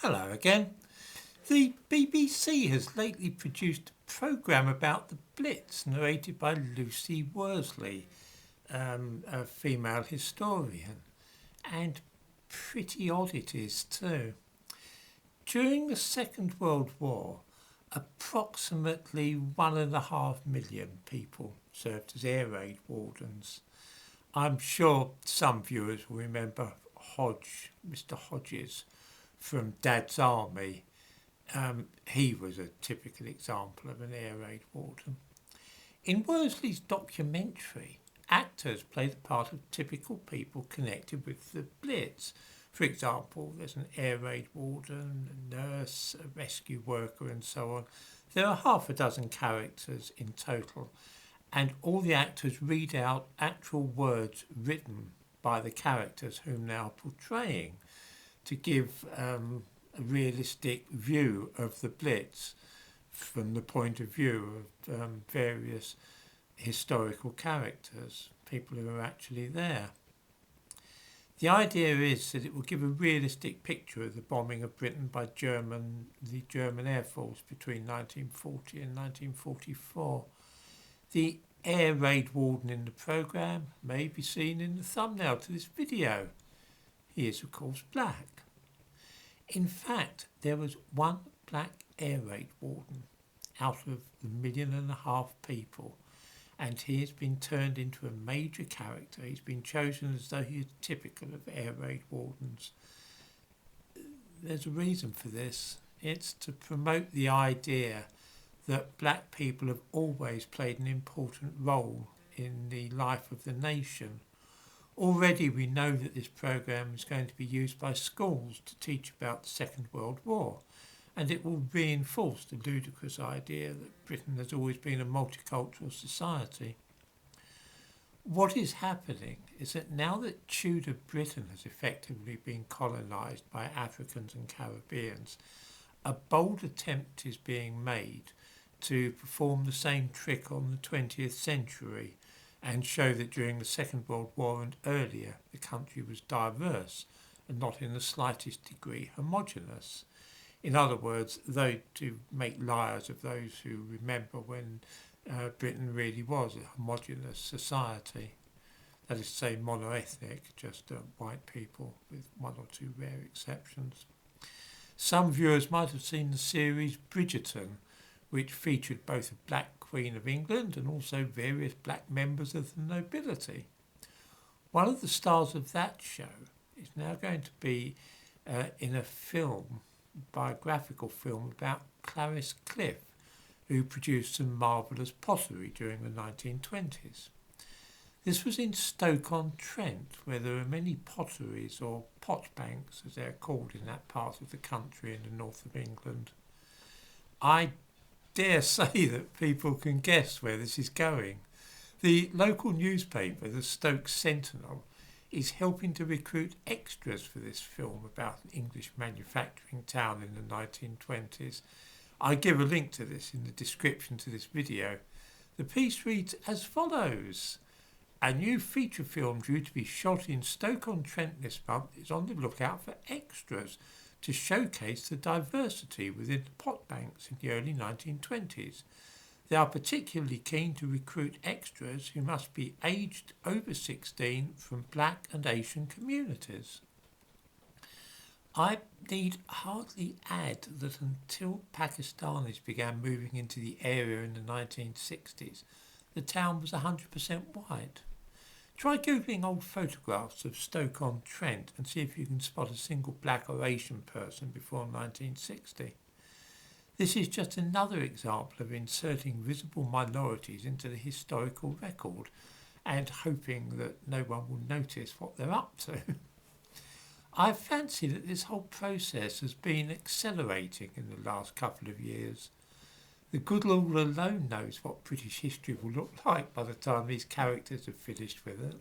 Hello again. The BBC has lately produced a programme about the Blitz, narrated by Lucy Worsley, a female historian. And pretty odd it is too. During the Second World War, approximately 1.5 million people served as air raid wardens. I'm sure some viewers will remember Mr. Hodges from Dad's Army. He was a typical example of an air raid warden. In Worsley's documentary, actors play the part of typical people connected with the Blitz. For example, there's an air raid warden, a nurse, a rescue worker and so on. There are half a dozen characters in total, and all the actors read out actual words written by the characters whom they are portraying to give a realistic view of the Blitz from the point of view of various historical characters, people who are actually there. The idea is that it will give a realistic picture of the bombing of Britain by the German Air Force between 1940 and 1944. The air raid warden in the programme may be seen in the thumbnail to this video. He is, of course, black. In fact, there was one black air raid warden out of the 1.5 million people, and he has been turned into a major character. He's been chosen as though he is typical of air raid wardens. There's a reason for this. It's to promote the idea that black people have always played an important role in the life of the nation. Already we know that this programme is going to be used by schools to teach about the Second World War, and it will reinforce the ludicrous idea that Britain has always been a multicultural society. What is happening is that now that Tudor Britain has effectively been colonised by Africans and Caribbeans, a bold attempt is being made to perform the same trick on the 20th century and show that during the Second World War and earlier the country was diverse and not in the slightest degree homogeneous. In other words, though, to make liars of those who remember when Britain really was a homogeneous society. That is to say, monoethnic, just white people with one or two rare exceptions. Some viewers might have seen the series Bridgerton, which featured both a black Queen of England and also various black members of the nobility. One of the stars of that show is now going to be in a biographical film about Clarice Cliff, who produced some marvellous pottery during the 1920s. This was in Stoke-on-Trent, where there are many potteries, or pot banks as they're called in that part of the country in the north of England. I dare say that people can guess where this is going. The local newspaper, the Stoke Sentinel, is helping to recruit extras for this film about an English manufacturing town in the 1920s. I give a link to this in the description to this video. The piece reads as follows. A new feature film due to be shot in Stoke-on-Trent this month is on the lookout for extras to showcase the diversity within the pot banks in the early 1920s. They are particularly keen to recruit extras who must be aged over 16 from black and Asian communities. I need hardly add that until Pakistanis began moving into the area in the 1960s, the town was 100% white. Try googling old photographs of Stoke-on-Trent and see if you can spot a single black or Asian person before 1960. This is just another example of inserting visible minorities into the historical record and hoping that no one will notice what they're up to. I fancy that this whole process has been accelerating in the last couple of years. The good Lord alone knows what British history will look like by the time these characters have finished with it.